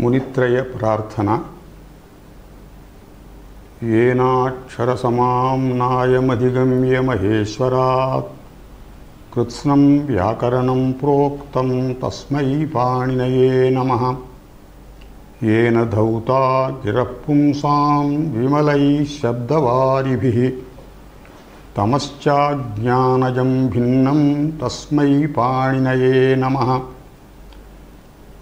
मुनित्रय प्रार्थना। येनाक्षरसमां नायमधिगम्य महेश्वरात् कृत्स्नं व्याकरणं प्रोक्तं तस्मै पाणिनये नमः। येन धौता गिरः पुंसां विमलैः शब्दवारिभिः तमश्चाज्ञानजं भिन्नं तस्मै पाणिनये नमः।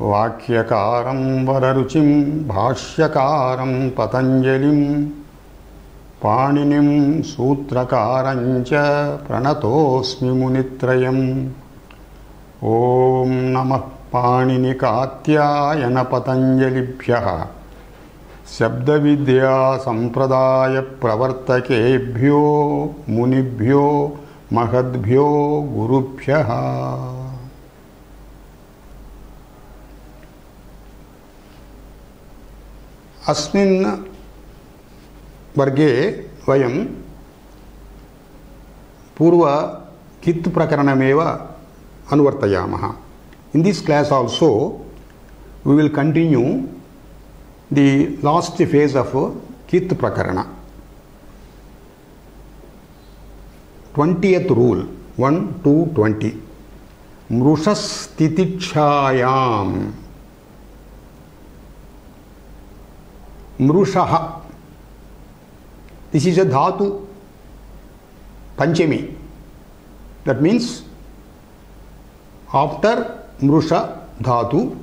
वाक्यकारं वररुचिं भाष्यकारं पतञ्जलिं पाणिनिं सूत्रकारं च प्रणतोऽस्मि मुनित्रयम्। ॐ नमः पाणिनिकात्यायन पतञ्जलिभ्यः शब्दविद्या संप्रदाय प्रवर्तकेभ्यो मुनिभ्यो महद्भ्यो गुरुभ्यः। अस्मिन् वर्गे वयं पूर्व कित् प्रकरणमेव अनुवर्तयामः। In this class also we will continue the last phase of Kit Prakarana. 20th rule 1 to 20. Mrushastitichayam. Mrushaha. This is a dhatu panchami. That means after Mrusha dhatu,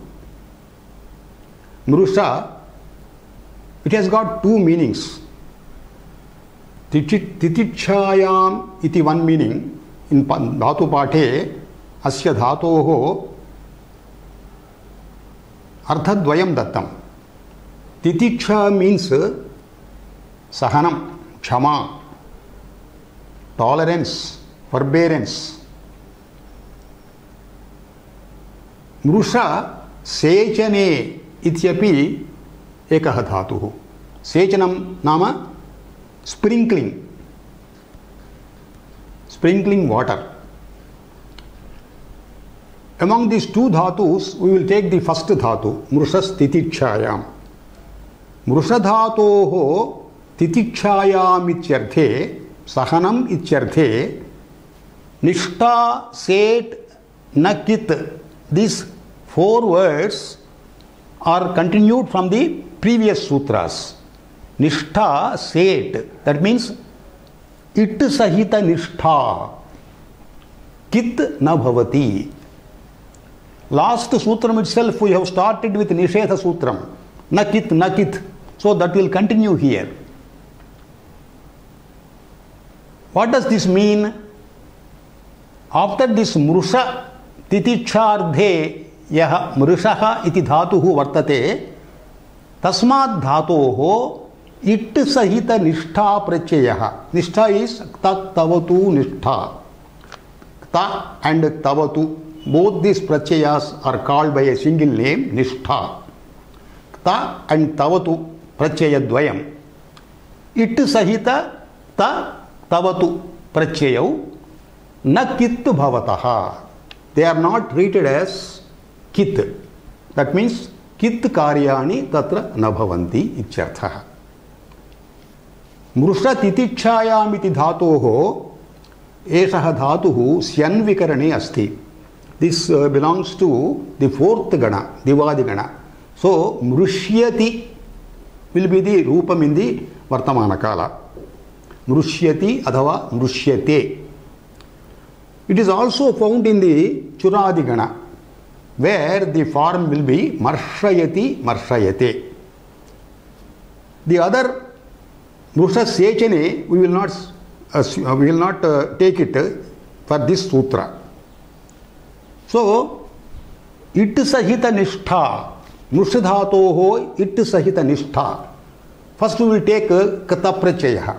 Mrusha, it has got two meanings. Titichayam iti one meaning. In dhatu pathe asya dhatoho arthadvayam dattam. Titiksha means sahanam, kshama, tolerance, forbearance. Mrusha sechane इत्यपि एकः धातुः. सेचनं नाम sprinkling water. Among these two dhatus we will take the first dhatu, mrushastitichayam. मृषधातोः तितिक्षायाम् इत्यर्थे सहनम् इत्यर्थे निष्ठा set न कित. These four words are continued from the previous sutras. Nishtha, set, that means it sahita nishtha, kit na bhavati. Last sutram itself we have started with Nishedha sutram, na kit, so that will continue here. What does this mean? After this mrusha तितिक्षार्धे यह मृषः इति धातुः वर्तते तस्मात् धातोः it सहित निष्ठा प्रत्ययः. निष्ठा इज तवतु निष्ठा. ता and tavatu, both these pratyayas are called by a single name निष्ठा. ta and tavatu pratyayadvayam. It सहित ta tavatu pratyayau न कित् भवतः. They are not treated as kit. That means kit karyani tatra na bhavanti ityarthah. Mrusha titichayam iti dhatoho esah dhatuhu syanvikarane asti. This belongs to the fourth gana, divadi gana. So mrushyati will be the rupam in the vartamana kala. Mrushyati adhava mrushyate. It is also found in the Churadigana, where the form will be Marshayati, Marshayate. The other Mrusha Sechane, we will not take it for this sutra. So, it sahita nishtha, Mrushadhatoho it sahita nishtha. First we will take Kata Prachayaha.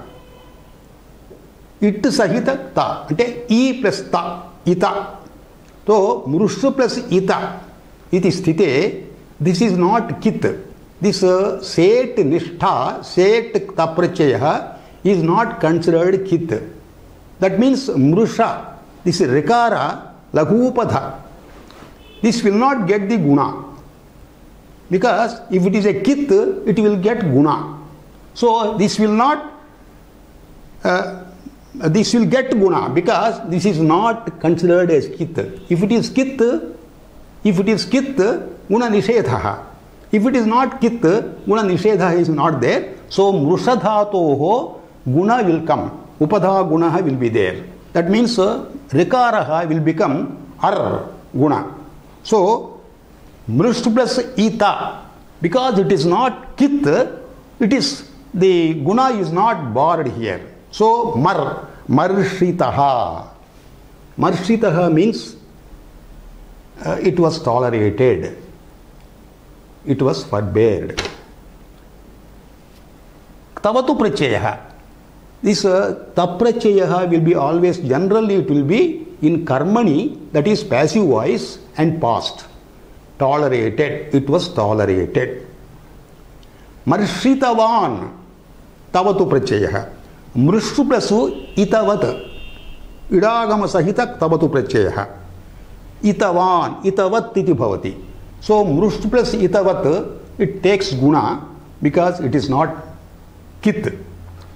It sahita ta, ante e plus ta, ita. So, mrushu plus ita, iti sthite, this is not kit. This set nishtha, set taprachaya is not considered kit. That means mrusha, this is rikara, laghupadha. This will not get the guna. because if it is a kit, it will get guna. So this will not, this will get guna because this is not considered as kit. If it is kit, guna nishedha. If it is not kit, guna nishedha is not there. So mrushadhatoho guna will come. Upadha guna will be there. That means rikaraha will become ar guna. So mrush plus ita, because it is not kit, it is the guna is not borrowed here. So marshitaha. Marshitaha means it was tolerated. It was forbade. Tavatu prachayaha. This taprachayaha will be always, generally it will be in karmani, that is passive voice, and past. Tolerated. It was tolerated. Marshitavan. Tavatu prachayaha. Mrushu plasu itavat. Idagama sahita tavatu prachayaha. Itavan. Itavat iti bhavati. So mrushu plus itavat, it takes guna because it is not kit.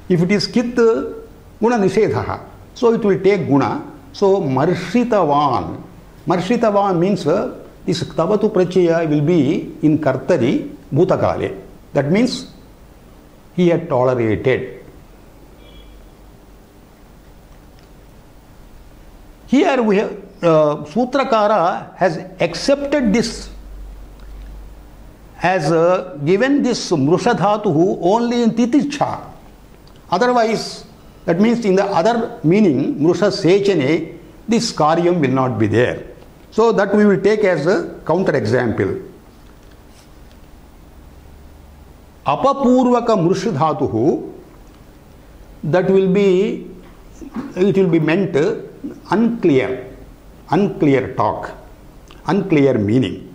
If it is kit, guna nishedha. So it will take guna. So marshitavan. Marshitavan means this tavatu prachaya will be in kartari bhutakale. That means he had tolerated. Here we have Sutrakara has accepted this as given this mrushadhatuhu only in titicha. Otherwise, that means in the other meaning, mrusha sechane, this karyam will not be there. So that we will take as a counter example. Apapurvaka mrushadhatuhu, that will be, it will be meant unclear talk, unclear meaning.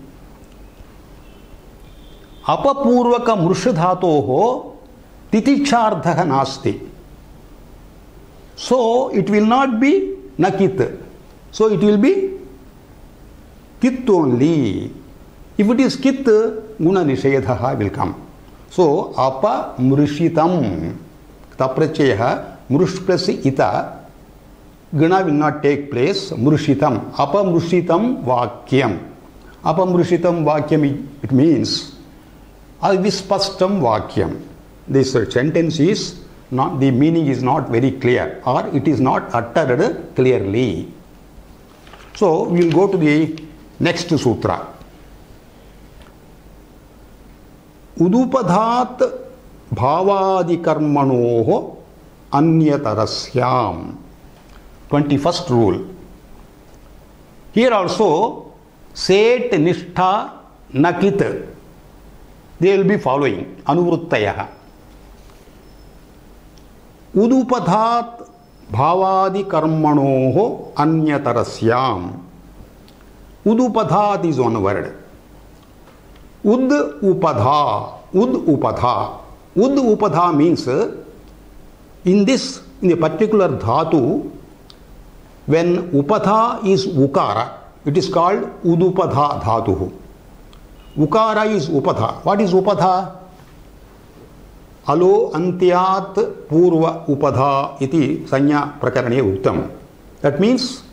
Apapurvaka mrushadhatoho titicharthaha nasti. So it will not be nakit. So it will be kit only. If it is kit, guna nishedha will come. So apa mrishitam, taprachayaha, mrush plus ita, guna will not take place. Mrishitam, apa mrishitam vakyam. Apa mrishitam vakyam, it means avispastam vakyam. This sentence is not, the meaning is not very clear, or it is not uttered clearly. So we will go to the next sutra. Udupadhat bhavadi karmanoho anyatarasyam. 21st rule. Here also set nishtha nakit. They will be following anuvruttayaha. Udupadhat bhavadi karmanoho anyatarasyam. Udupadhat is one word. Ud upadha. Ud upadha. Ud upadha means in the particular dhatu, when upadha is ukara, it is called udupadha dhatuhu. Ukara is upadha. What is upadha? Alo antyat purva upadha iti sanya prakarane uktam. That means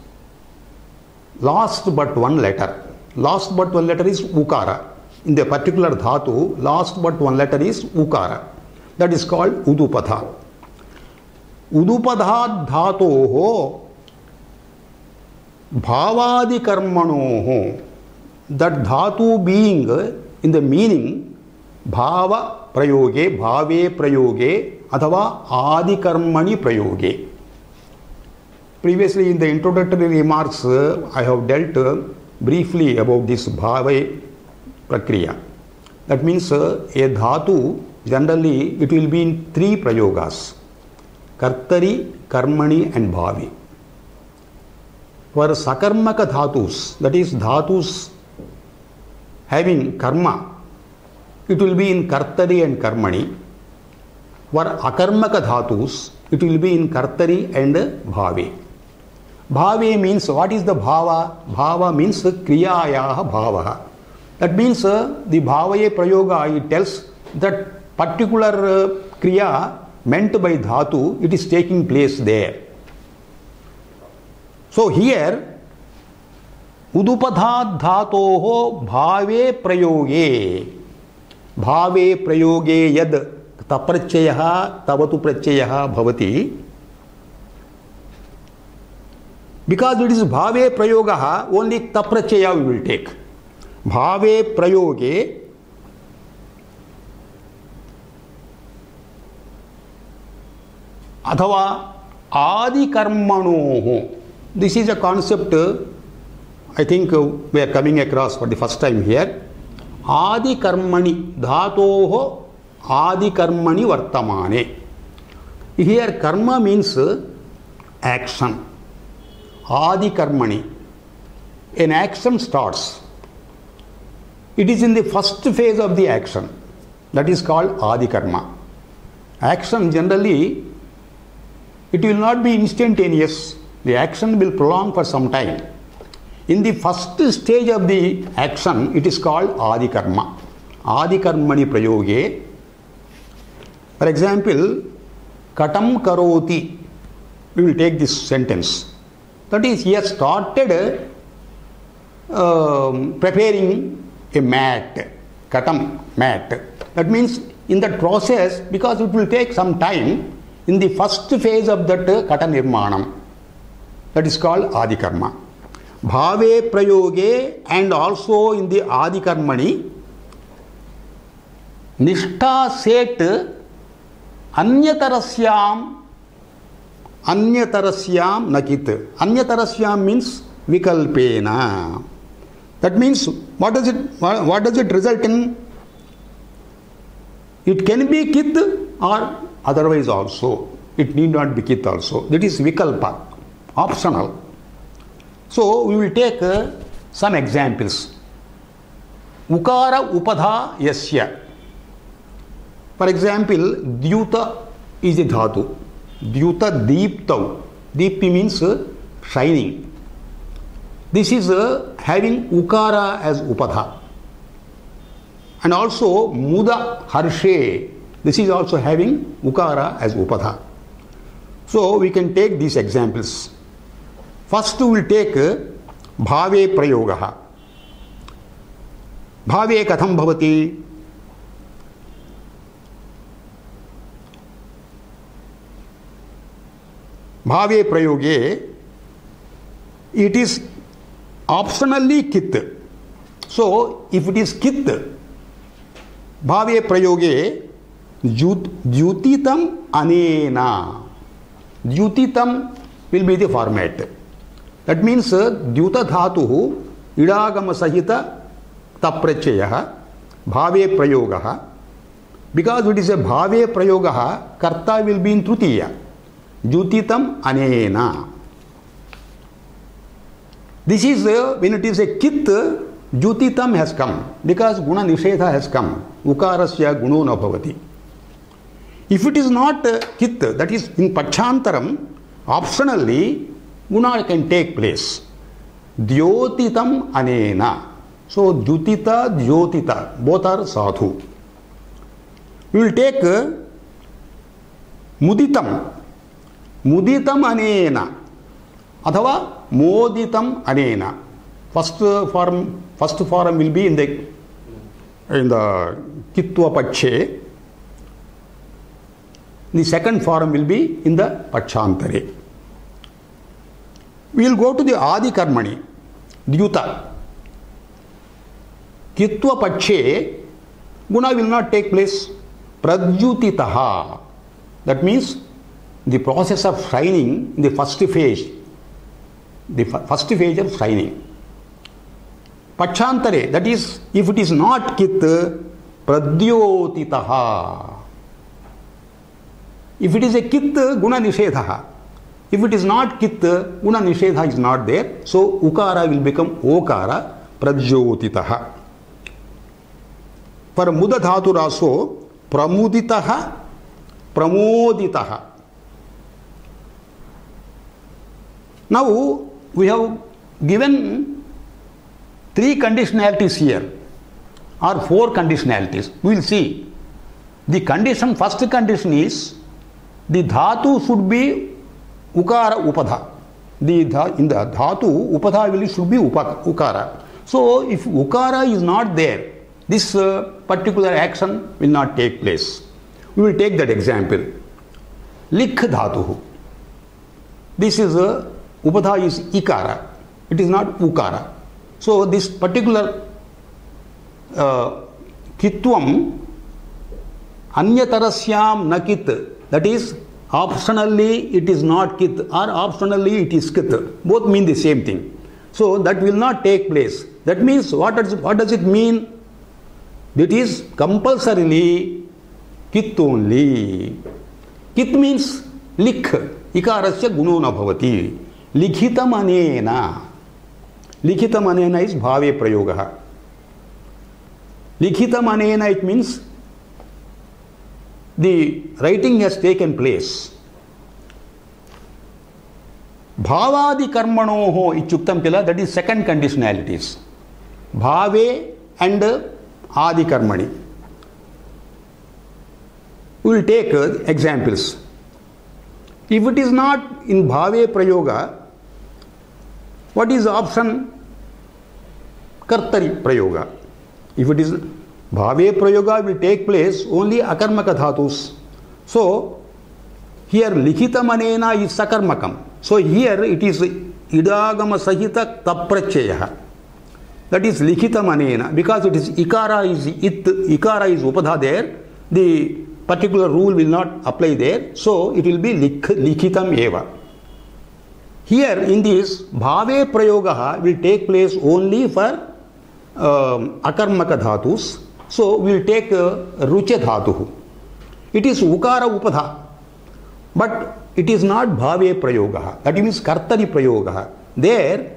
last but one letter. Last but one letter is ukara. In the particular dhatu, last but one letter is ukara. That is called udupadha. Udupadha dhatoho bhavadi karmanoho. That dhatu being in the meaning bhava prayoge, bhave prayoge, athava adi karmani prayoge. Previously in the introductory remarks, I have dealt briefly about this bhave prakriya. That means a dhatu, generally it will be in three prayogas: kartari, karmani and bhavi. For sakarmaka dhatus, that is dhatus having karma, it will be in kartari and karmani. For akarmaka dhatus, it will be in kartari and bhave. Bhave means, what is the bhava? Bhava means kriyayaha bhavaha. That means the bhavaye prayoga, it tells that particular kriya meant by dhatu, it is taking place there. So here, udupadhat dhatoho bhave prayoge. Bhave prayoge yad taprachyaha tavatu prachyaha bhavati. Because it is bhave prayogaha, only taprachaya we will take. Bhave prayoge athava adi karmanoho. This is a concept I think we are coming across for the first time here. Adi karmani dhatoho adi karmani vartamane. Here karma means action. Adi karmani. An action starts. It is in the first phase of the action. That is called adi karma. Action generally, it will not be instantaneous. The action will prolong for some time. In the first stage of the action, it is called adi karma. Adi karmani prayoge. For example, katam karoti. We will take this sentence. That is, he has started preparing a mat. Katam, mat. That means in that process, because it will take some time, in the first phase of that kata nirmanam. That is called adi karma. Bhave prayoge, and also in the adi karmani, nishtha set anyatarasyam nakit. Anyatarasyam means vikalpena. That means what does it result in? It can be kit or otherwise also. It need not be kit also. That is vikalpa, optional. So we will take some examples. Ukara upadha yasya. For example, dyuta is a dhatu. Dyuta deeptav. Deepti means shining. This is having ukara as upadha. And also muda harshe. This is also having ukara as upadha. So we can take these examples. First we will take bhave prayogaha. Bhave katham bhavati. Bhave prayoge, it is optionally kit. So if it is kit, bhave prayoge dyutitam anena. Dyutitam will be the format. That means dyuta dhatuhu idagama sahita taprachyaha bhave prayogaha. Because it is a bhave prayogaha, karta will be in trutiya. Dyutitam anena. This is when it is a kit, dyutitam has come because guna nishedha has come. Ukarasya guno na bhavati. If it is not kit, that is in pachantaram, optionally guna can take place. Dyotitam anena. So dyutita, dyotita, both are sadhu. We will take muditam. Muditam anena. Athava moditam anena. First form will be in the kitva pache. The second form will be in the pachantare. We will go to the adi karmani, dyuta. Kitva pache, guna will not take place. Pradyutitaha. That means the process of shining in the first phase. The first phase of shining. Pachantare, that is, if it is not kit, pradyotitaha. If it is a kit, guna nishedha. If it is not kit, guna nishedha is not there. So ukara will become okara, pradyotitaha. For muda dhatu raso, pramuditaha, pramoditaha. Now we have given three conditionalities here. are four conditionalities. We will see. The condition, first condition is the dhatu should be ukara upadha. In the dhatu, upadha should be ukara. So if ukara is not there, this particular action will not take place. We will take that example. Likh dhatu. This is upadha is ikara. It is not ukara. So this particular kitvam anyatarasyam nakit, that is optionally it is not kit or optionally it is kit. Both mean the same thing. So that will not take place. That means what does it mean? It is compulsorily kit only. Kit means likh. Ikarasya guno na bhavati. Likhitam anena. Likhitam anena is bhave prayogaha. Likhitam anena, it means the writing has taken place. Bhavadi karmanoho ichuktam kila, that is second conditionalities. Bhave and adi karmani. We will take examples. If it is not in bhave prayoga, what is the option? Kartari prayoga. If it is bhave prayoga, will take place only akarmaka dhatus. So here likhitam anena is sakarmakam. So here it is idagama sahita taprachaya. That is likhitam anena. Because it is ikara is it, ikara is upadha there, the particular rule will not apply there. So it will be likhitam eva. Here in this bhave prayoga will take place only for akarmaka dhatus. So we will take rucha dhatu. It is ukara upadha, but it is not bhave prayoga. That means kartari prayoga. There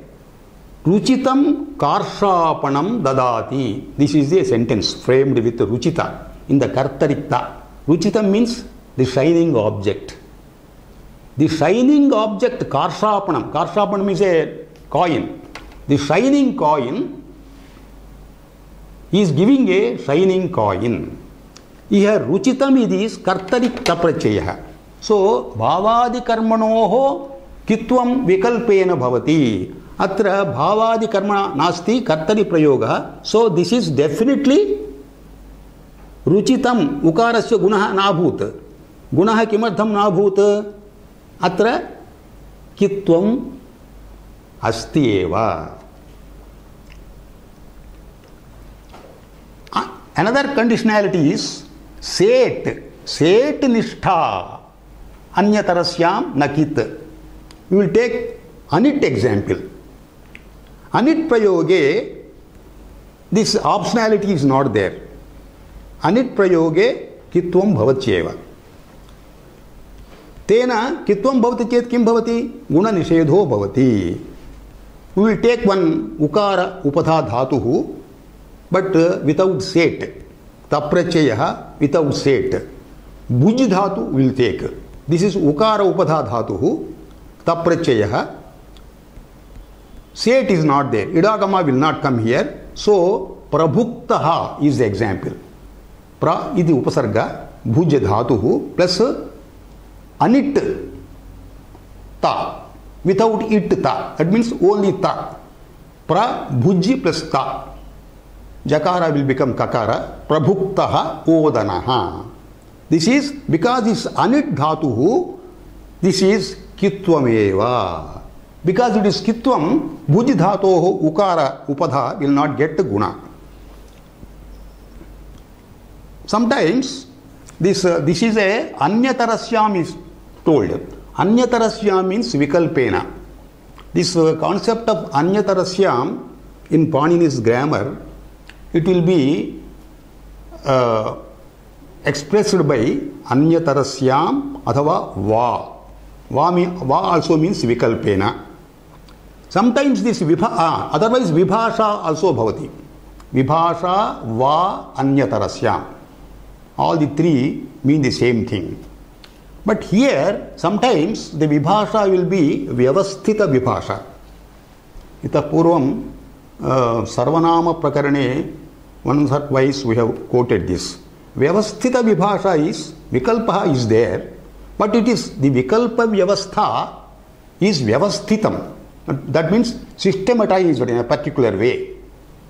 ruchitam karshapanam dadati. This is a sentence framed with ruchita in the kartarikta. Ruchitam means the shining object. The shining object karshapanam. Karshapanam is a coin. The shining coin is giving a shining coin. Here ruchitam is kartarik taprachaya. So bhavadi karmanoho kitvam vikalpena bhavati. Atra bhavadi karma nasti kartari prayoga. So this is definitely ruchitam ukarasya gunaha nabhut. Gunaha kimartham nabhut? Atra kitvam asti eva. Another conditionality is set. Set nishtha anyatarasyam nakit. We will take anit example. Anit prayoge, this optionality is not there. Anit prayoge kitvam bhavatyeva. Tena kitvam bhavati chet kim bhavati? Guna nishedho bhavati. We will take one ukara upadha dhatuhu, but without set. Taprachaya without set. Bhuj dhatu will take. This is ukara upadha dhatuhu. Taprachaya. Set is not there. Idagama will not come here. So prabhuktaha is the example. Pra iti upasarga. Bhuj dhatuhu plus anit ta. Without it ta. That means only ta. Pra bhuji plus ta. Jakara will become kakara. Prabhuktaha odanaha. This is because this anit dhatuhu, this is kittvameva. Because it is kitvam, bhuji dhatoho ukara upadha will not get guna. Sometimes this is a anyatarasyam is told. Anyatarasyam means vikalpena. This concept of anyatarasyam in Panini's grammar, it will be expressed by anyatarasyam athava va. Va also means vikalpena. Sometimes this otherwise vibhasha also bhavati. Vibhasha, va, anyatarasyam. All the three mean the same thing. But here sometimes the vibhasha will be vyavasthita vibhasha. Itah purvam sarvanama prakarane once or twice we have quoted this. Vyavasthita vibhasha is, vikalpa is there, but it is the vikalpa vyavastha is vyavasthitam. That means systematized in a particular way.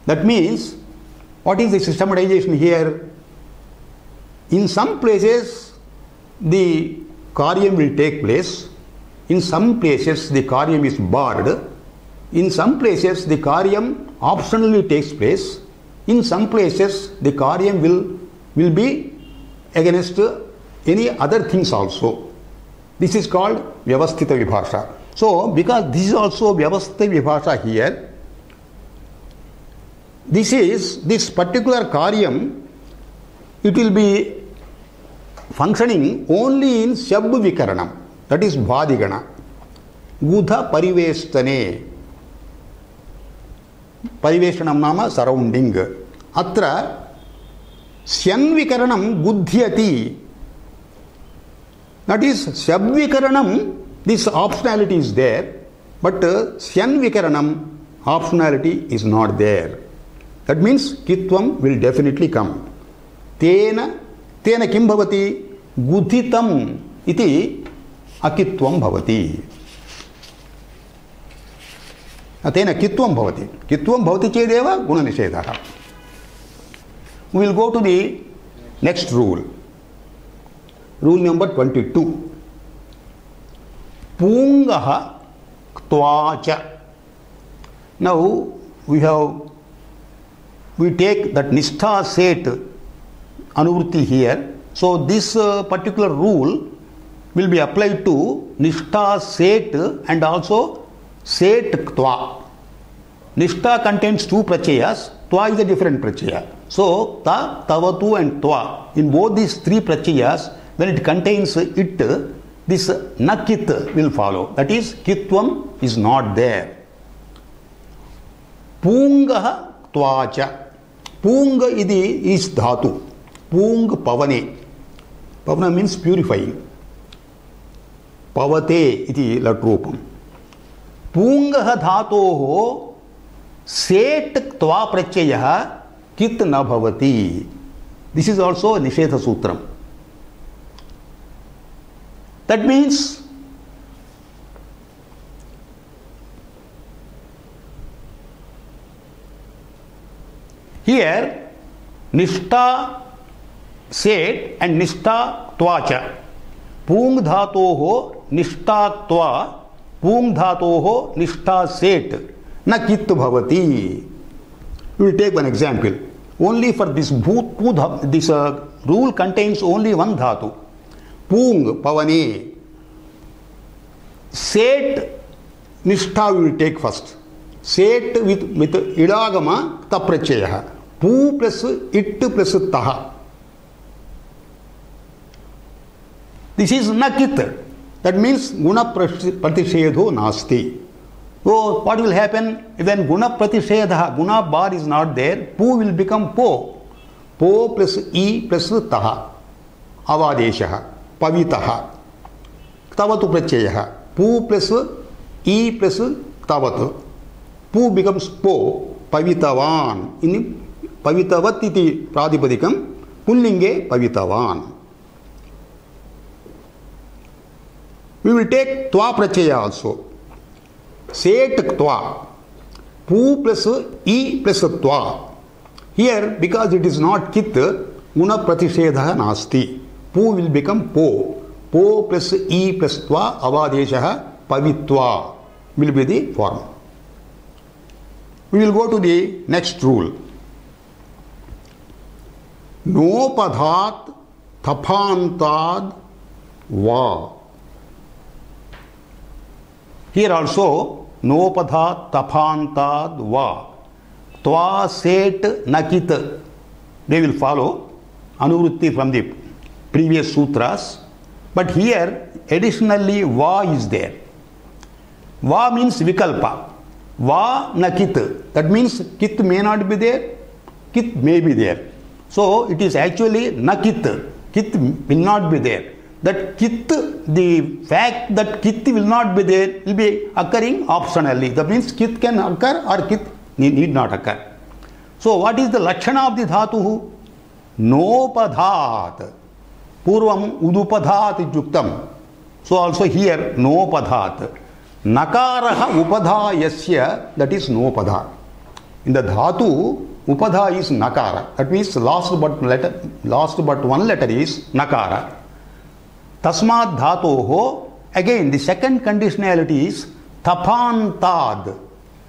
That means, what is the systematization here? In some places the karyam will take place, in some places the karyam is barred, in some places the karyam optionally takes place, in some places the karyam will be against any other things also. This is called vyavasthita vibhasha. So, because this is also vyavasthita vibhasha here, this particular karyam, it will be functioning only in Shabd Vikaranam, that is Bhadigana. Gudha Pariveshtane. Pariveshtanam nama surrounding. Atra Syan Vikaranam Gudhyati. That is Shabd Vikaranam, this optionality is there, but Syan Vikaranam optionality is not there. That means Kitvam will definitely come. Tena kim bhavati? Gudhitam iti akitvam bhavati. Tena kitvam bhavati. Kitvam bhavati chedeva guna nishedha. We will go to the next rule. Rule number 22. Pungaha ktvacha. Now we take that nishtha set anuvritti here. So this particular rule will be applied to nishtha set and also set ktva. Nishtha contains two prachayas, tva is a different prachaya. So ta, tavatu and tva, in both these three prachayas, when it contains it, this nakit will follow. That is, kitvam is not there. Pungaha tvacha. Pung is dhatu. Pung pavane. Pavana means purifying. Pavate iti latrupam. Pungaha dhatoho set tva prachayah kit na bhavati. This is also a Nishedha Sutram. That means here nishtha set and nishtha tvacha. Pung dhatoho nishtha tva, pung dhatoho nishtha set na kit bhavati. We will take one example. Only for this this rule contains only one dhatu. Pung pavane. Set nishtha we will take first. Set with idagama taprachaya. Pu plus it plus taha. This is nakit. That means guna pratishedho nasti. So what will happen when guna pratishedha, guna bar is not there, pu will become po. Po plus e plus taha. Avadeshaha. Pavitaha. Ktavatu prachayah. Pu plus e plus ktavatu. Pu becomes po. Pavitavan. In pavitavat iti pradipadikam. Pullinge pavitavan. We will take tva prachaya also. Set tva. Pu plus e plus tva. Here, because it is not kit, guna pratishedha nasti. Pu will become po. Po plus e plus tva avadeshaha pavitva will be the form. We will go to the next rule. Nopadhat thapantad va. Here also nopadhat thapantad va. Tva set nakit. They will follow anuvritti from the previous sutras, but here additionally va is there. Va means vikalpa. Va na kit. That means kit may not be there, kit may be there. So it is actually na kit. Kit will not be there. That kit, the fact that kit will not be there will be occurring optionally. That means kit can occur or kit need not occur. So what is the lakshana of the dhatu? Nopadhat. Purvam udupadhat ityuktam. So also here nopadhat. Nakaraha upadhayasya, that is nopadha. In the dhatu, upadha is nakara. That means last but one letter is nakara. Tasmad dhatoho. Again, the second conditionality is tapantad.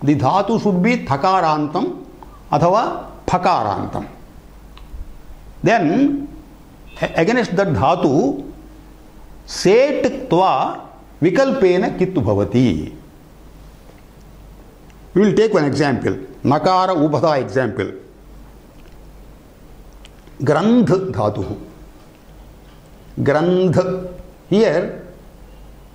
The dhatu should be thakarantam athava phakarantam. Then against that dhatu, set tva vikalpena kittu bhavati. We will take one example. Nakara upadha example. Grandh dhatu. Grandh. Here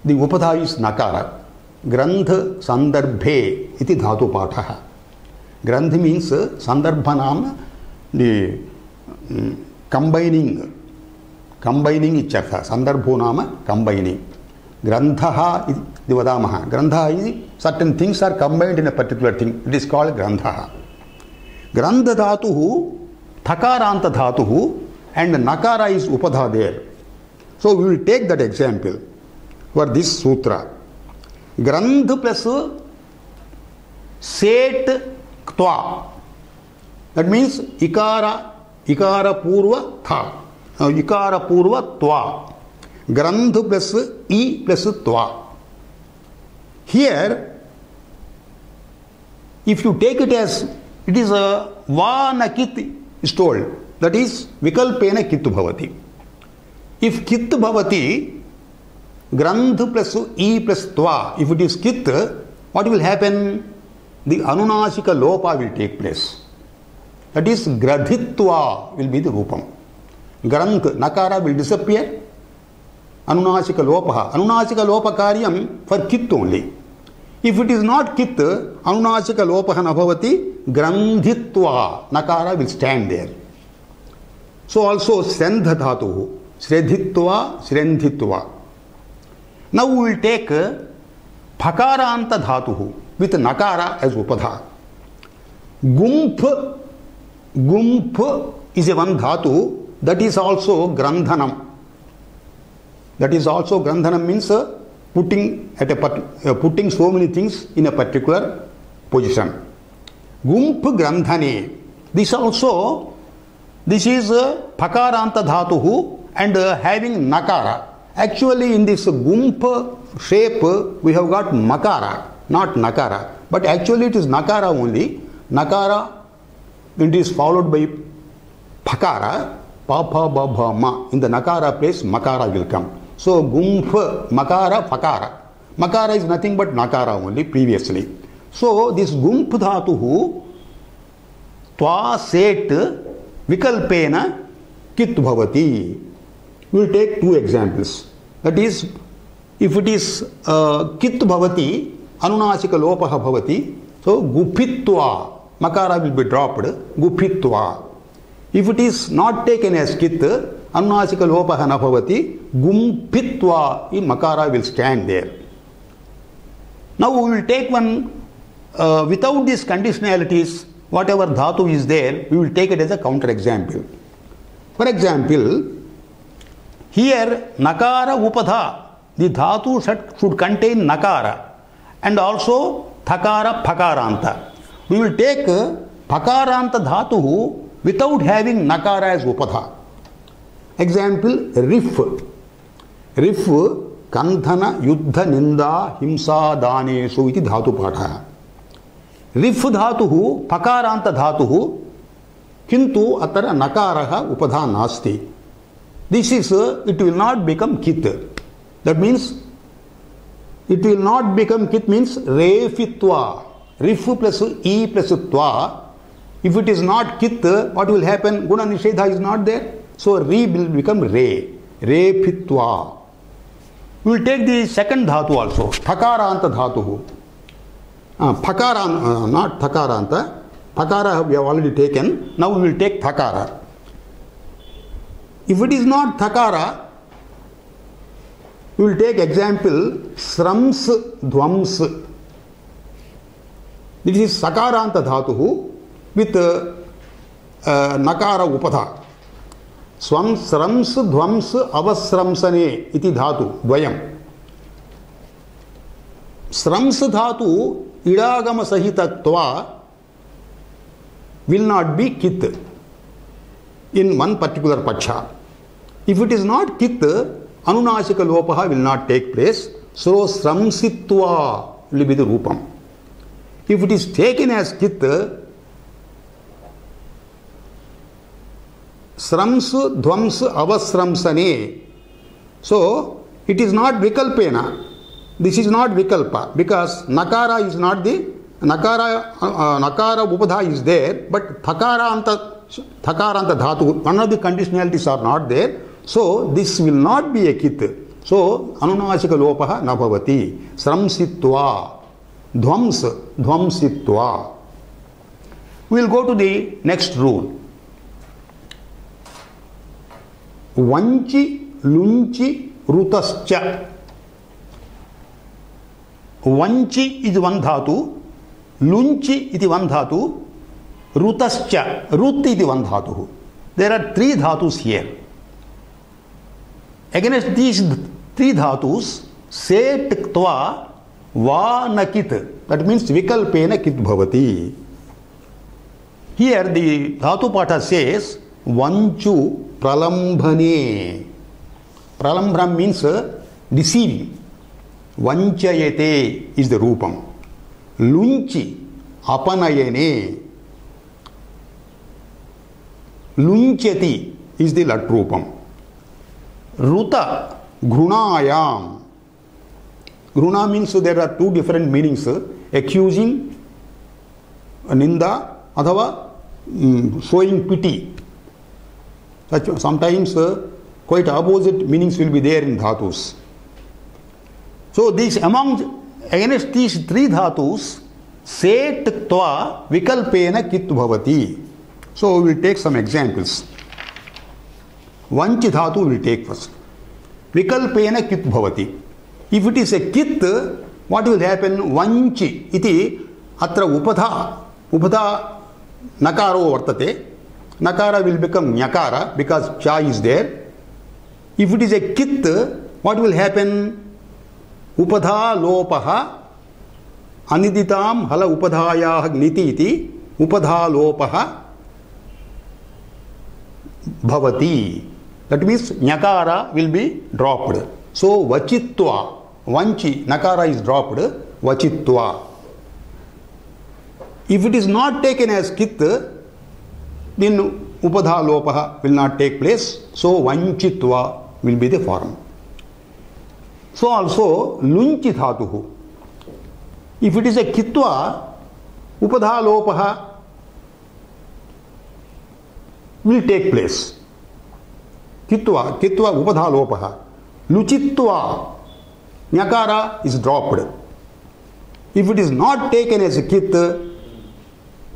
the upadha is nakara. Grandh sandarbhe iti dhatu patha. Grandh means sandarbhanam, the combining ichartha. Sandarbho nama combining. Grandhaha iti vadamaha. Grandha is certain things are combined in a particular thing. It is called grandhaha. Grandha dhatuhu, thakaranta dhatuhu, and nakara is upadha there. So we will take that example for this sutra. Grandh plus set tva. That means ikara purva tha. Ikara purva tva. Grandh plus I plus tva. Here, if you take it as it is a va nakit is told, that is vikalpena kittu bhavati. If kit bhavati, grandh plus I plus tva, if it is kit, what will happen? The anunasika lopa will take place. That is gradhitva will be the rupam. Grandh, nakara will disappear. Anunasika lopaha. Anunasika lopa karyam for kit only. If it is not kit, anunasika lopaha nabhavati, grandhitva, nakara will stand there. So also sendha dhatuhu, sredhitva, srendhitva. Now we will take phakaranta dhatuhu with nakara as upadha. Gumph is a one dhatu, that is also grandhanam. That is also grandhanam means putting so many things in a particular position. Gumph grandhane. This is phakaranta dhatuhu and having nakara. Actually in this gumph shape we have got makara, not nakara. But actually it is nakara only. Nakara, it is followed by phakara, pa pa ba bha ma. In the nakara place makara will come. So gumph, makara, phakara. Makara is nothing but nakara only previously. So this gumph dhatuhu tva set vikalpena kit bhavati. We will take two examples. That is, if it is kit bhavati, anunasika lopaha bhavati, so gupitva, makara will be dropped, gupitva. If it is not taken as kit, anunasika lopaha na bhavati, gumpitva, in makara will stand there. Now we will take one, without these conditionalities, whatever dhatu is there, we will take it as a counter example. For example, here nakara upadha, the dhatu should contain nakara and also thakara phakaranta. We will take phakaranta dhatu without having nakara as upadha. Example, rif. Rif, kandhana yuddha ninda himsa daneshu iti dhatu patha. Rif dhatuhu phakaranta dhatuhu kintu atara nakaraha upadha nasti. This is, it will not become kit. That means, it will not become kit means refitva. Rif plus I plus tva. If it is not kit, what will happen? Guna nishedha is not there. So re will become re. Refitva. We will take the second dhatu also. Thakaranta dhatuhu. Not thakaranta. Thakara we have already taken. Now we will take thakara. If it is not thakara, we will take example srams dhvams. This is sakaranta dhatuhu with नकार उपधा स्वं स्रंस ध्वंस अवस्रंसने इति धातु द्वयम् स्रंस धातु इडागम सहितत्वा will not be kith in one particular paksha. If it is not kith, anunasika lopaha will not take place. So sramsitva will be the rupam. If it is taken as kith, srams dhvams avasramsane. So it is not vikalpena. This is not vikalpa because nakara is not the nakara upadha is there, but thakaranta dhatu, one of the conditionalities are not there. So this will not be a kith. So anunasika lopaha na bhavati. Sramsitva dhvamsitva. We will go to the next rule. Vanchi lunchi rutascha. Vanchi is one dhatu, lunchi is one dhatu, rutascha, rut is one dhatu. There are three dhatus here. Against these three dhatus, set tva va nakit. That means vikalpena kit bhavati. Here the dhatu patha says vanchu pralambhane. Pralambham means deceiving. Vanchayate is the rupam. Lunchi apanayane. Lunchati is the lat rupam. Ruta grunayam. Gruna means there are two different meanings. Accusing, ninda, athava showing pity. Sometimes quite opposite meanings will be there in dhatus. So these against these three dhatus, set tva vikalpena kit bhavati. So we will take some examples. Vanchi dhatu we will take first. Vikalpena kit bhavati. If it is a kit, what will happen? Vanchi iti atra upadha nakaro vartate. Nakara will become nyakara because cha is there. If it is a kit, what will happen? Upadha lopaha aniditam hala upadhayah niti iti upadha lopaha bhavati. That means nyakara will be dropped. So vachitva, vanchi, nakara is dropped, vachitva. If it is not taken as kit, then upadha lopaha will not take place. So vanchitva will be the form. So also lunchi dhatuhu. If it is a kitva, upadha lopaha will take place. Kitva upadha lopaha. Luchitva, nyakara is dropped. If it is not taken as a kit,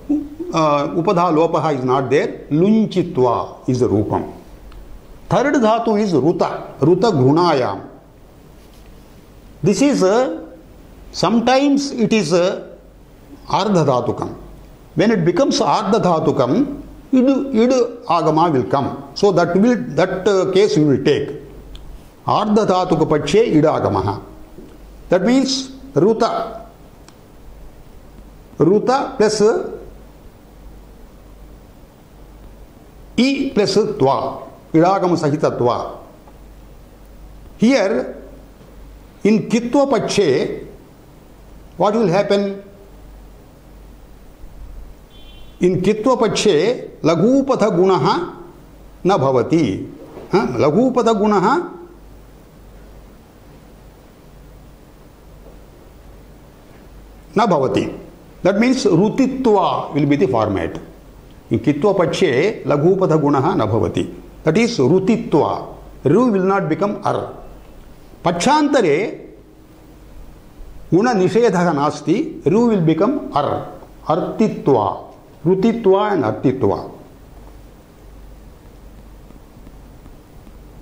upadha lopaha is not there. Lunchitva is the rupam. Third dhatu is ruta grunayam. This is sometimes it is ardha dhatukam. When it becomes ardha dhatukam, id agama will come. So that case we will take. Ardha dhatuka pakshe id agamaha. That means ruta plus I plus tva. Idagama sahita tva. Here in kitva pakshe, what will happen? In kitva pakshe, lagupatha gunaha na bhavati. Lagupatha gunaha na bhavati. That means rutitva will be the format. In kitva pakshe, lagupatha gunaha na bhavati. That is rutitva. Ru will not become ar. Pachantare guna nishedha nasti, ru will become ar. Artitva. Rutitva and artitva.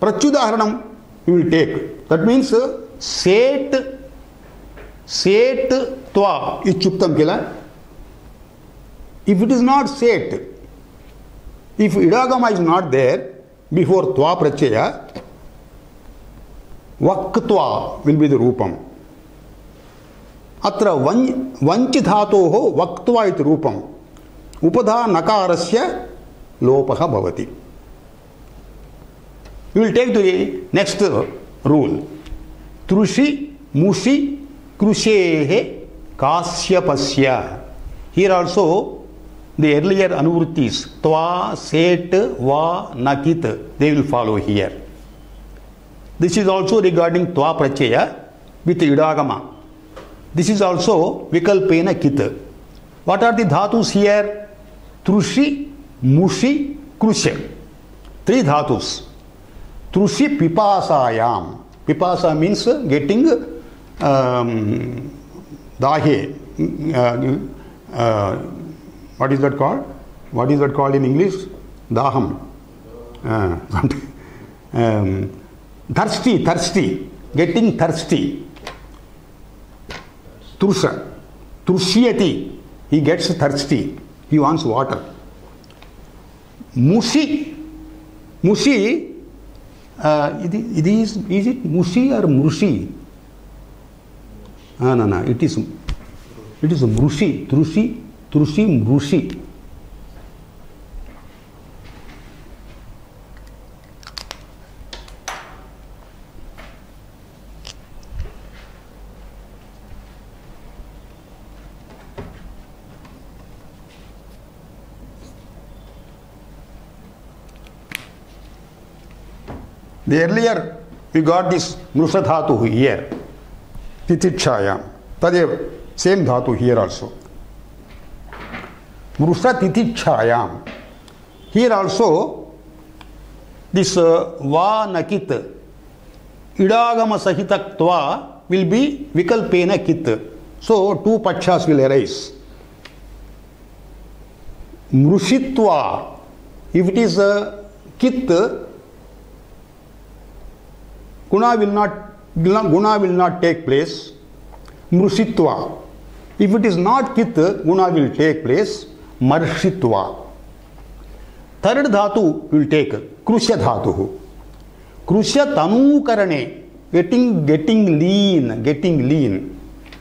Prachudaharanam we will take. That means set tva is chuptam kila. If it is not set, If idagama is not there before twa pratyaya, vaktva will be the rupam. Atra vanchi dhatoho vaktva iti rupam. Upadha nakarasya lopaha bhavati. We will take to the next rule. Trushi, mushi, krushehe, kasyapasya. Here also the earlier anuvrittis, tva, set, va, nakit, they will follow here. This is also regarding tva pratyaya with idagama. This is also vikalpena kit. What are the dhatus here? Trushi, mushi, krusha. Three dhatus. Trushi pipasayam. Pipasa means getting dahe. What is that called? What is that called in English? Daham. Thirsty. Getting thirsty. Trusha. Trushyati. He gets thirsty. He wants water. Mushi. Mushi. Is it mushi or mrushi? No. It is mrushi. Trushi, mrushi. The earlier we got this mrusha dhatu here, titichayam. Tadev, same dhatu here also. Mrusha titichayam. Here also this va nakit idagama sahitaktva will be vikalpena kit. So two pachas will arise. Mrushitva, if it is a kit, guna will not take place. Mrushitva. If it is not kit, guna will take place. Marshitva. Third dhatu will take krusha dhatu. Krusha tanukarane, getting lean.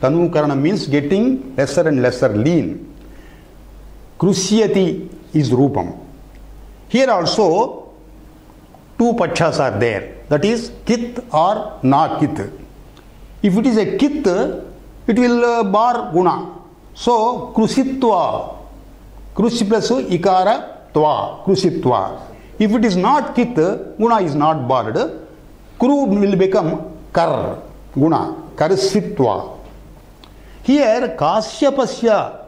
Tanukarana means getting lesser and lesser lean. Krushyati is rupam. Here also two pachas are there. That is kit or na kit. If it is a kit, it will bar guna. So krusitva. Krush plus ikara tva. Krusitva. If it is not kit, guna is not barred. Kru will become kar. Guna. Karsitva. Here Kasyapasya.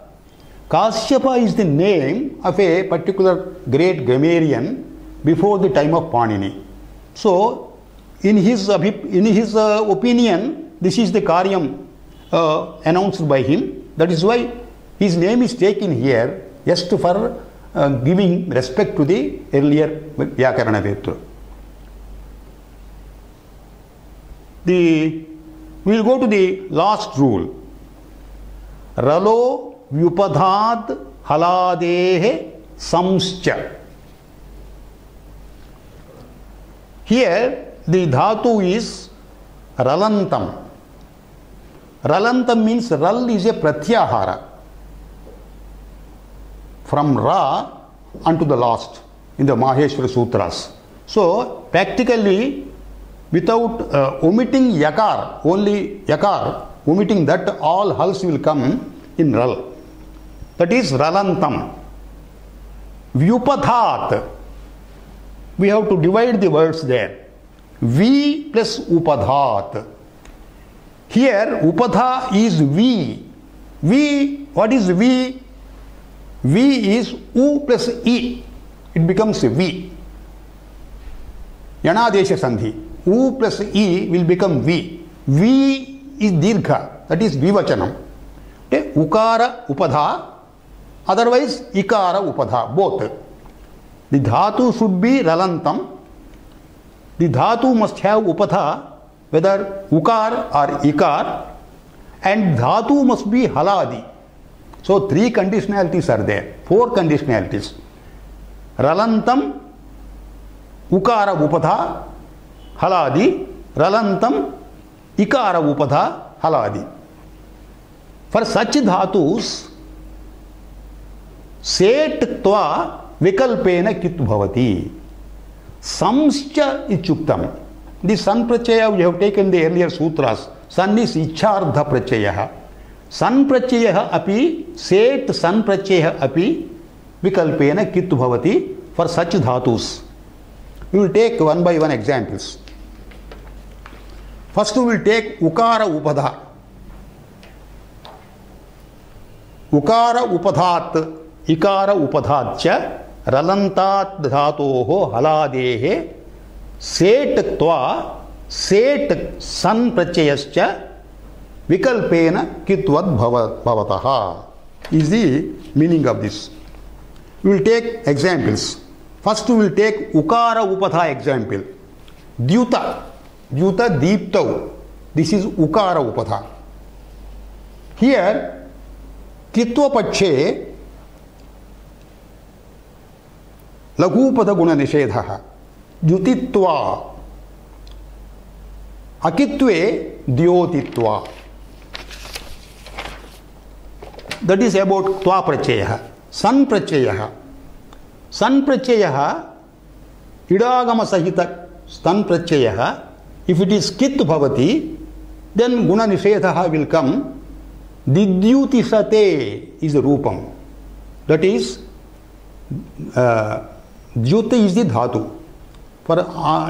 Kasyapa is the name of a particular great grammarian before the time of Panini. So in his opinion, this is the karyam announced by him. That is why his name is taken here just for giving respect to the earlier Vyakarana Vetra. We will go to the last rule. Ralo vyupadhad haladehe samscha. Here the dhatu is ralantam. Ralantam means ral is a pratyahara. From ra unto the last in the Maheshwara Sutras. So practically without omitting yakar, only yakar, omitting that, all hulls will come in ral. That is ralantam. Vyupadhat. We have to divide the words there. V plus upadhat. Here upadha is V. V, what is V? V is U plus E. It becomes V. Yanadesha sandhi. U plus E will become V. V is dirgha. That is vivachanam. Okay? Ukara upadha. Otherwise ikara upadha. Both. The dhatu should be ralantam. The dhatu must have upadha, whether ukar or ikar, and dhatu must be haladi. So three conditionalities are there, four conditionalities. रलंतम उकार उपधा हलादि रलंतम इकार उपधा हलादि. For such dhatus set त्वा विकल्पेन कित भवति. Samscha ichuktam. The sun prachaya we have taken the earlier sutras. Sun is icchardha prachaya. Sun prachaya api set sun prachaya api vikalpena kit bhavati for such dhatus. We will take one by one examples. First we will take ukara upadha. Ukara upadhat ikara upadhatcha रलंतात धातोः हलादेः set त्वा set सन प्रत्ययश्च विकल्पेन कित्वद् भवतः is the meaning of this. We will take examples. First we will take ukara upadha example. Dyuta deeptau. This is ukara upadha. Here kitva pakshe लघुपद गुण निषेधः. द्युतित्वा अकित्वे द्योतित्वा. That is about त्वा प्रत्ययः. सन प्रत्ययः. सन प्रत्ययः इडागम सहित स्तन प्रत्ययः. If it is कित् भवति, then गुण निषेधः will come. दिद्युतिसते is the Rupam. That is द्युत is the dhatu. For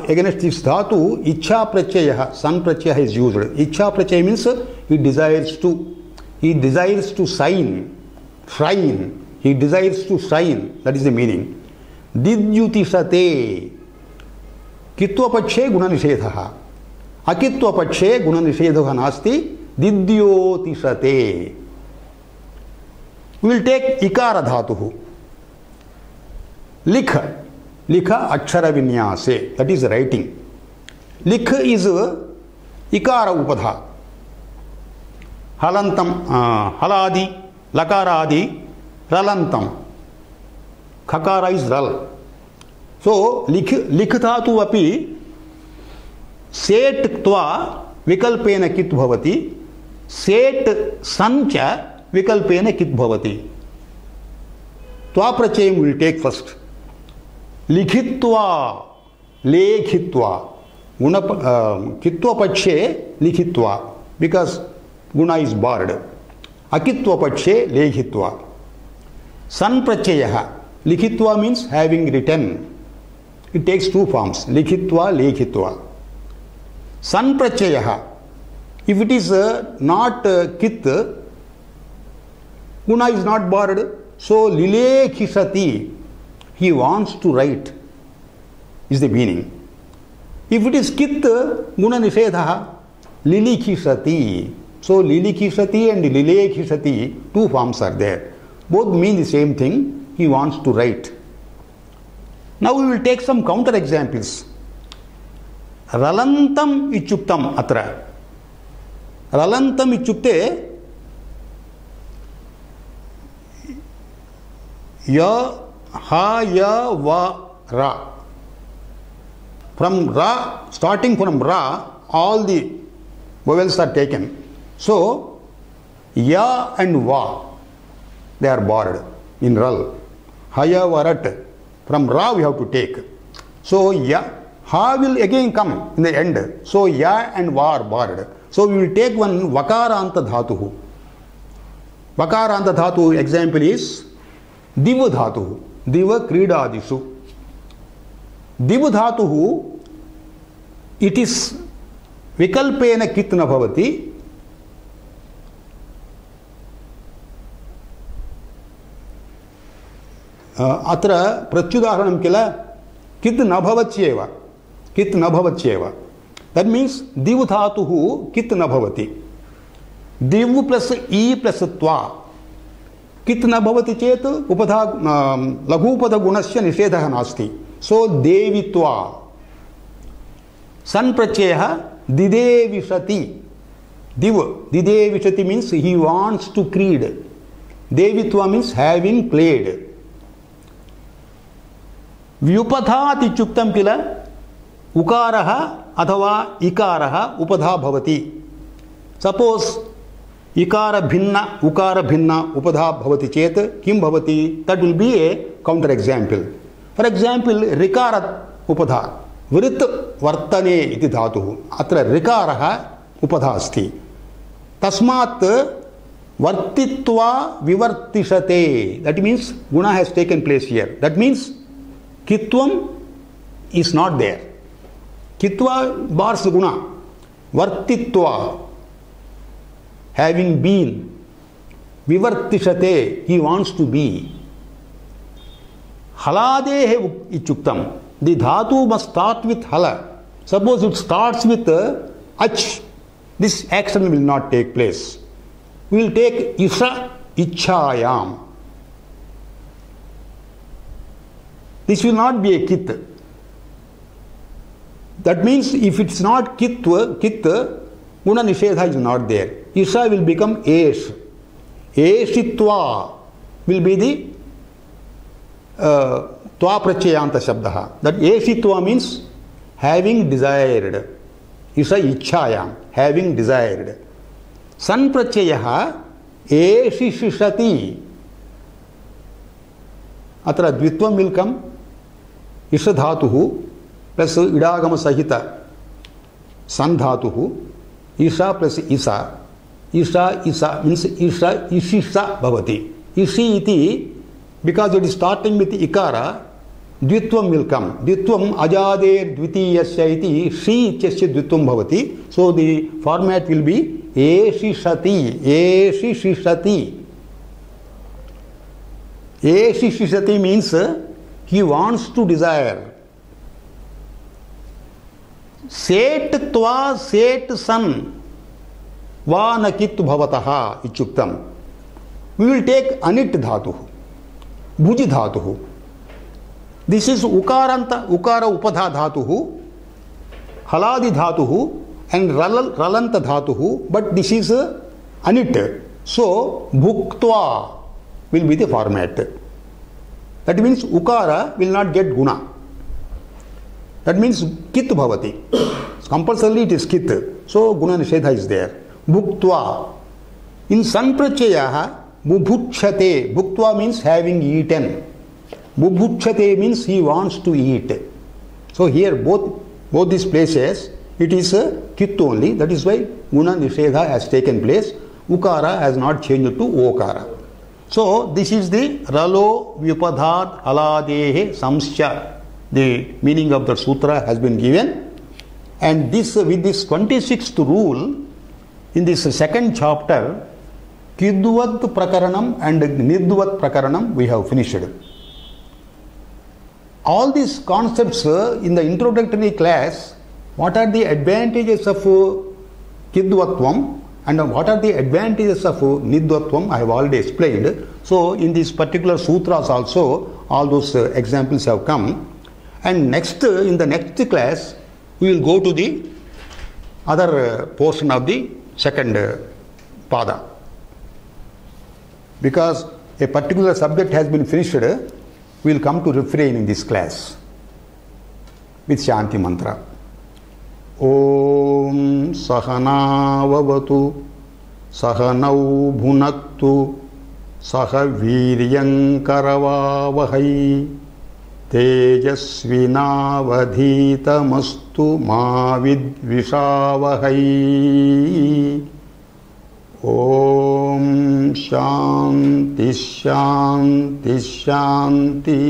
against this dhatu, ichha prachaya, san prachaya is used. Ichha prachaya means he desires to sign, shrine. He desires to sign. That is the meaning. Didyuti sate. Kitva pakshe guna nishedha. Akitva pakshe guna nishedha nasti. Didyoti sate. We will take ikara dhatuhu. Likha. Likha akshara vinyase. That is writing. Likha is ikara upadha. Halantam, haladi, lakaradi, ralantam. Khakara is ral. So, likthatu api set tva vikalpena kit bhavati. Set sancha vikalpena kit bhavati. Tva prachayam will take first. लिखित्वा लेखित्वा गुण कित्व पक्षे लिखित्वा because guna is barred. Akitva pakshe lekhitva. San prachayah. Likhitva means having written. It takes two forms. Likhitva, lekhitva. San prachayah. If it is not kit, guna is not barred. So lilekhisati. He wants to write is the meaning. If it is kit, guna nishedha, lilikhisati. So lilikhisati and lilekhisati, two forms are there. Both mean the same thing. He wants to write. Now we will take some counter examples. Ralantam ichuktam atra. Ralantam ichukte ya ha ya va ra. From ra, starting from ra, all the vowels are taken. So ya and va, they are borrowed in ral. Haya varat. From ra we have to take. So ya, ha will again come in the end. So ya and va are borrowed. So we will take one vakaranta dhatuhu. Vakaranta dhatu example is diva dhatuhu. Diva kridadishu. Diva dhatuhu, it is vikalpena kitna bhavati. Atra pratyudaharanam kila kit na bhavatyeva. Kit na bhavatyeva. That means div dhatuhu kit na bhavati. Div plus e plus tva. Kit na bhavati chet upadha laghupada gunasya nishedha nasti. So devitva. San pracheha didevishati. Div. Didevishati means he wants to creed. Devitva means having played. व्युपधात् इत्युक्तं किल, उकारः अथवा इकारः उपधा भवति. Suppose इकार भिन्न उकार भिन्न उपधा भवति चेत किं भवति, that will be a counter example. For example, ऋकारात् उपधा वृत् वर्तने इति धातुः, अत्र ऋकारः उपधा अस्ति. तस्मात् वर्तित्वा विवर्तिषते, that means guna has taken place here. That means kitvam is not there. Kitva bars guna. Vartitva, having been. Vivartishate, he wants to be. Haladehe ichuktam. The dhatu must start with hala. Suppose it starts with ach, this action will not take place. We will take isha ichhayam. This will not be a kit. That means if it's not kit, guna nishedha is not there. Isha will become esh. Eshitva will be the tva prachayanta shabdaha. That eshitva means having desired. Isha ichhayam, having desired. San prachayaha eshishishati. Atra dvitvam will come. Isha dhatuhu plus idagama sahita san dhatuhu. Isha plus isa. Isha isa means isha ishisa bhavati. Ishi iti, because it is starting with ikara, dvitvam will come. Dvitvam ajade dvitiyasya iti shi ityasya dvitvam bhavati. So the format will be eshishati. Eshishishati. Eshishishati means he wants to desire. Set tva set san va nakit bhavataha ichuktam. We will take anit dhatu, bhuji dhatu. This is ukara upadha dhatu, haladi dhatu and ralanta dhatu, but this is anit. So bhuktva will be the format. That means ukara will not get guna. That means kit bhavati. Compulsorily it is kit. So guna nishedha is there. Bhuktva. In sanprachayaha, bubhuchate. Bhuktva means having eaten. Bubhuchate means he wants to eat. So here both these places it is kit only. That is why guna nishedha has taken place. Ukara has not changed to okara. So this is the ralo vipadhat haladehe samsya. The meaning of the sutra has been given, and this with this 26th rule in this second chapter, kidvat prakaranam and nidvat prakaranam we have finished. All these concepts in the introductory class, what are the advantages of kidvatvam and what are the advantages of nidvatvam, I have already explained. So in these particular sutras also all those examples have come. And next, in the next class, we will go to the other portion of the second pada. Because a particular subject has been finished, we will come to refrain in this class with Shanti mantra. Om Sahana Vavatu Sahanau Bhunaktu Saha Viryam Karavavahai तेजस्विनावधीतमस्तु मा विद्विषावहै. ओम शांति शांति शांति.